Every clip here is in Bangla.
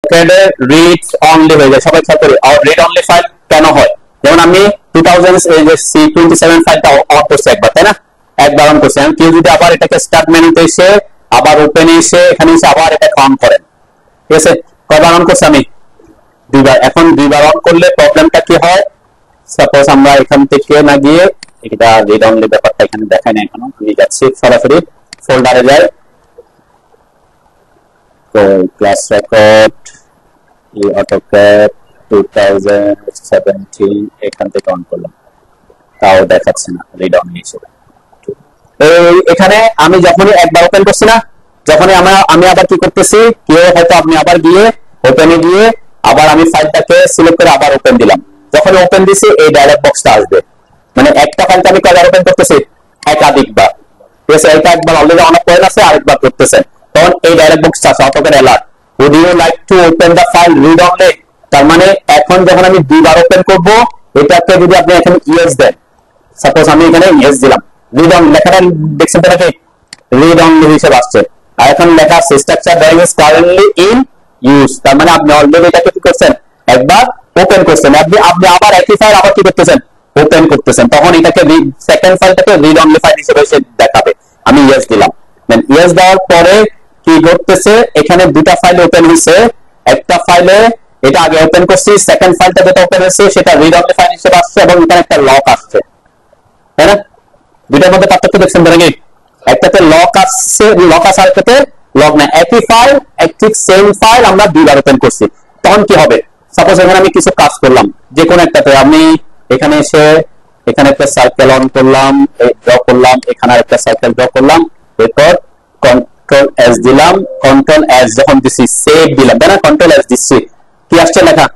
রিড অনলি হয়ে যায়, সবাই খেয়াল করি। আর রিড অনলি ফাইল কেন হয়? যেমন আমি 2027 ফাইলটা অন করছি একবার, তাই না? একবার অন করছি। কেউ যদি আবার এটাকে স্টার্ট মেনুতে এসে আবার ওপেনে এসে এখানে এসে আবার এটা অন করেন, ঠিক আছে? কয়বার অন করছি আমি? দুইবার। এখন দুইবার অন করলে প্রবলেমটা কি হয়? সাপোজ আমরা এখান থেকে না গিয়ে এটা রিড অনলি ব্যাপারটা এখানে দেখাই না এখনো, আমি যাচ্ছি সরাসরি ফোল্ডারে যাই। তো ক্লাস রেকর্ড অটোক্যাড 2017 এখান থেকে অন করলাম, তাও দেখাচ্ছে না রিড অনলি হিসেবে। এখানে আমি যখনই একবার ওপেন করছি না, যখনই আমি আবার কি করতেছি, কেউ হয়তো আপনি আবার গিয়ে ওপেনে গিয়ে আবার আমি ফাইলটাকে সিলেক্ট করে আবার ওপেন দিলাম, যখন ওপেন দিছি এই ডায়লগ বক্সটা আসবে। মানে একটা ফাইলটা আমি কয়বার ওপেন করতেছি? একাধিকবার, ঠিক আছে? এটা একবার অলরেডি অন করেন আছে, আরেকবার করতেছেন, তখন এই ডায়লগ বক্সটা আছে AutoCAD alert, would you like to open the file read only? তার মানে এখন যখন আমি দুইবার ওপেন করব, এটাকে যদি আপনি এখানে ইয়েস দেন, সাপোজ আমি এখানে ইয়েস দিলাম, রিড অন লেখাটা দেখছেন তো নাকি? রিড অনলি হিসেবে আসছে। আর এখন লেখা আছে structure drive is currently in use, তার মানে আপনি অলরেডি এটাকে কি করছেন? একবার ওপেন করছেন, আপনি আবার একই ফাইল আবার কি করতেছেন? ওপেন করতেছেন, তখন এটাকে সেকেন্ড ফাইলটাকে রিড অনলি ফাইল হিসেবে সে দেখাবে। আমি ইয়েস দিলাম, দেন ইয়েস দেওয়ার পরে কি ঘটতেছে? এখানে দুটা ফাইল ওপেন হয়েছে, একটা ফাইলে এটা আগে ওপেন করছি, সেকেন্ড ফাইলটা যেটা ওপেন হয়েছে সেটা রিড অনলি ফাইল হিসেবে আসছে, এবং এখানে একটা লক আসছে, তাই না? দুটার মধ্যে পার্থক্য দেখছেন নাকি? একটাতে লক আসছে, লক আছে, আরেকটাতে লক না। একই ফাইল, একটি সেম ফাইল আমরা দুইবার ওপেন করছি, তখন কি হবে? সাপোজ এখানে আমি কিছু কাজ করলাম, যে কোনো একটাতে আমি এখানে এসে এখানে একটা সার্কেল অন করলাম, ড্র করলাম, এখানে আরেকটা সার্কেল ড্র করলাম, এরপর কন্ট্রোল এস দিলাম, কন্ট্রোল এস যখন দিছি সেভ দিলাম, তাই না? কন্ট্রোল এস দিচ্ছি, কি আসছে লেখা?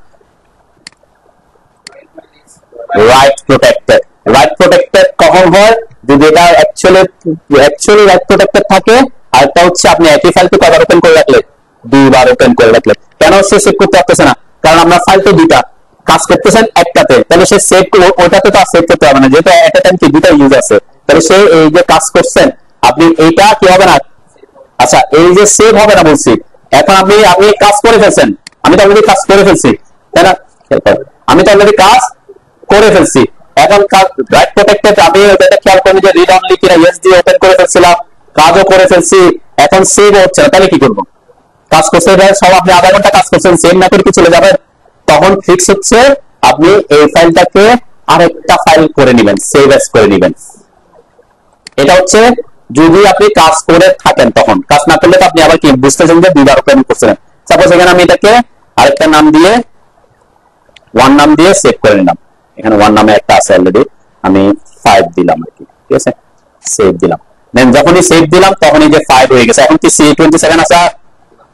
Right protected. রাইট প্রোটেক্টেড কখন হয়? যদি এটা অ্যাকচুয়ালি রাইট প্রোটেক্টেড থাকে। আর এটা হচ্ছে আপনি একই ফাইলকে কয়বার ওপেন করে রাখলে? দুইবার ওপেন করে রাখলে। কেন সে সেভ করতে পারতেছে না? কারণ আপনার ফাইল তো দুইটা, কাজ করতেছেন একটাতে, তাহলে সে সেভ ওইটাতে তো আর সেভ করতে পারবে না, যেহেতু এট এ টাইম কি দুইটা ইউজ আছে। তাহলে সে এই যে কাজ করছেন আপনি, এইটা কি হবে না? আচ্ছা, এই যে সেভ হবে না বলছি, এখন আপনি কাজ করে ফেলছেন, আমি তো অলরেডি কাজ করে ফেলছি, তাই না? আমি তো অলরেডি কাজ করে ফেলছি। এখন রাইট প্রোটেক্টেড আমি এটা খেয়াল করি যে রিড অনলি কিনা, ইয়েস দিয়ে ওপেন করে ফেলছিলাম, কাজও করে ফেলছি, এখন সেভ হচ্ছে না, তাহলে কি করবো? কাজ করছে সব, আপনি আধা ঘন্টা কাজ করছেন, সেভ না করে কি চলে যাবেন? তখন ফিক্স হচ্ছে আপনি এই ফাইলটাকে আরেকটা ফাইল করে নেবেন, সেভ এস করে নেবেন। এটা হচ্ছে যদি আপনি কাজ করে থাকেন, তখন কাজ না করলে তো আপনি আবার কি বুঝতেছেন যে দুইবার ওপেন করছেন। সাপোজ এখানে আমি এটাকে আরেকটা নাম দিয়ে, ওয়ান নাম দিয়ে সেভ করে নিলাম, এখানে ওয়ান নামে একটা আছে অলরেডি, আমি 5 দিলাম আর কি, ঠিক আছে? সেভ দিলাম, দেন যখনই সেভ দিলাম তখনই যে 5 হয়ে গেছে। এখন কি C27 আছে?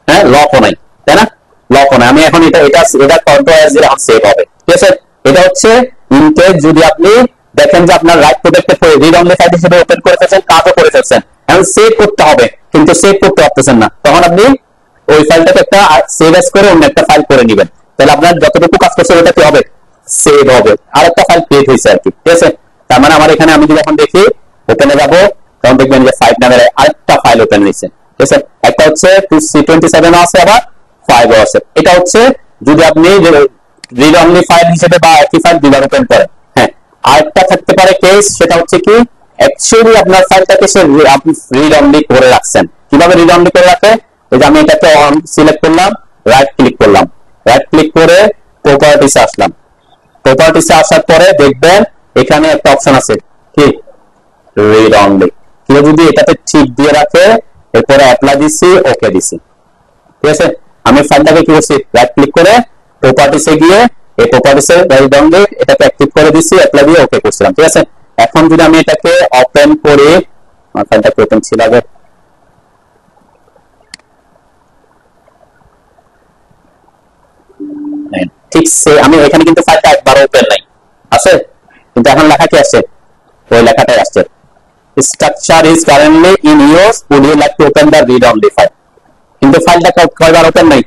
হ্যাঁ, লকও নাই, তাই না? লকও নাই। আমি এখন এটা কন্ট্রোল এস দিলে এখন সেভ হবে, ঠিক আছে? এটা হচ্ছে ইনকেস যদি আপনি দেখেন যে আপনার রাইট প্রোটেক্টেড করে রিড অনলি ফাইল হিসেবে ওপেন করে ফেলছেন, কাজও করে ফেলছেন, এখন সেভ করতে হবে কিন্তু সেভ করতে পারতেছেন না, তখন আপনি ওই ফাইলটাকে একটা সেভ এস করে অন্য একটা ফাইল করে নেবেন, তাহলে আপনার যতটুকু কাজ করছে ওটা কি হবে? সেভ হবে, আর একটা ফাইল ক্রিয়েট হয়েছে আর কি, ঠিক আছে? তার মানে আমার এখানে আমি যদি এখন দেখি ওপেনে যাবো, তখন দেখবেন যে 5 নামের আরেকটা ফাইল ওপেন হয়েছে, ঠিক আছে? একটা হচ্ছে C27 আছে, আবার 5 আছে। এটা হচ্ছে যদি আপনি রিড অনলি ফাইল হিসেবে বা একই ফাইল দুইবার ওপেন করেন। হ্যাঁ, আরেকটা থাকতে পারে কেস, সেটা হচ্ছে কি অ্যাকচুয়ালি আপনার ফাইলটাকে সে আপনি রিড অনলি করে রাখছেন। কিভাবে রিড অনলি করে রাখে? এই যে আমি এটাকে অন সিলেক্ট করলাম, রাইট ক্লিক করলাম, রাইট ক্লিক করে প্রপার্টিসে আসলাম, প্রপার্টিসে আসার পরে দেখবেন এখানে একটা অপশন আছে কি রিড অনলি। কেউ যদি এটাতে ঠিক দিয়ে রাখে, এরপরে অ্যাপ্লাই দিছি, ওকে দিছি, ঠিক আছে? আমি ফাইলটাকে কি করছি? রাইট ক্লিক করে প্রপার্টিসে গিয়ে এই প্রপার্টিসে রিড অনলি এটাকে অ্যাক্টিভ করে দিছি, অ্যাপ্লাই দিয়ে ওকে করছিলাম, ঠিক আছে? এখন যদি আমি এটাকে ওপেন করি, আমার ফাইলটাকে ওপেন ছিল আগে, ঠিক আমি এখানে কিন্তু ফাইলটা একবার ওপেন নাই আছে, কিন্তু এখন লেখা কি আসছে? ওই লেখাটাই আসছে, structure is currently in use, would you like to open the read only file. কিন্তু ফাইলটা কয়বার ওপেন নাই?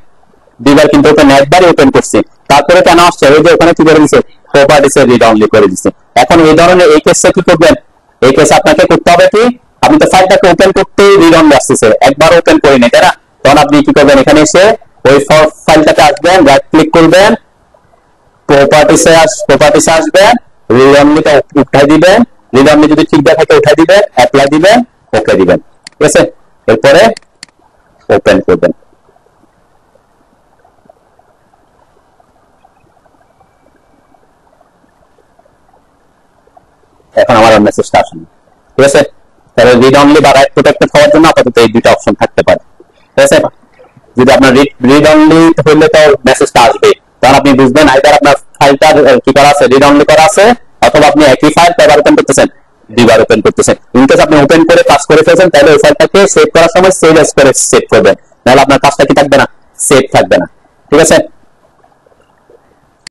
দুইবার কিন্তু ওপেন, একবারই ওপেন করছি। তারপরে কেন আসছে? ওই যে ওখানে কি করে দিচ্ছে? প্রপার্টিসে রিড অনলি করে দিচ্ছে। এখন এই ধরনের এই কেসে কি করবেন? এই কেসে আপনাকে করতে হবে কি, আপনি তো ফাইলটাকে ওপেন করতেই রিড অনলি আসতেছে, একবার ওপেন করি নাই, তাই না? তখন আপনি কি করবেন? এখানে এসে ওই ফাইলটাতে আসবেন, রাইট ক্লিক করবেন, প্রপার্টিসে আসবেন, রিড অনলিটা উঠাই দিবেন, রিড অনলি যদি ঠিক থাকে উঠাই দিবেন, অ্যাপ্লাই দিবেন, ওকে দিবেন, ঠিক আছে। এরপরে ওপেন করবেন। এখন আমার মেসেজটা আসেনি, ঠিক আছে। তাহলে রিড অনলি বা রাইট প্রোটেক্টেড হওয়ার জন্য আপাতত এই দুইটা অপশন থাকতে পারে, ঠিক আছে। যদি আপনার রিড অনলি হইলে তো মেসেজটা আসবে, তখন আপনি বুঝবেন আইদার আপনার ফাইলটা কি করা আছে, রিড অনলি করা আছে, অথবা আপনি একই ফাইল কয়বার ওপেন করতেছেন, দুইবার ওপেন করতেছেন। ইনকেস আপনি ওপেন করে কাজ করে ফেলছেন, তাহলে ওই ফাইলটাকে সেভ করার সময় সেভ এস করে সেভ করবেন, নাহলে আপনার কাজটা কি থাকবে না, সেভ থাকবে না, ঠিক আছে।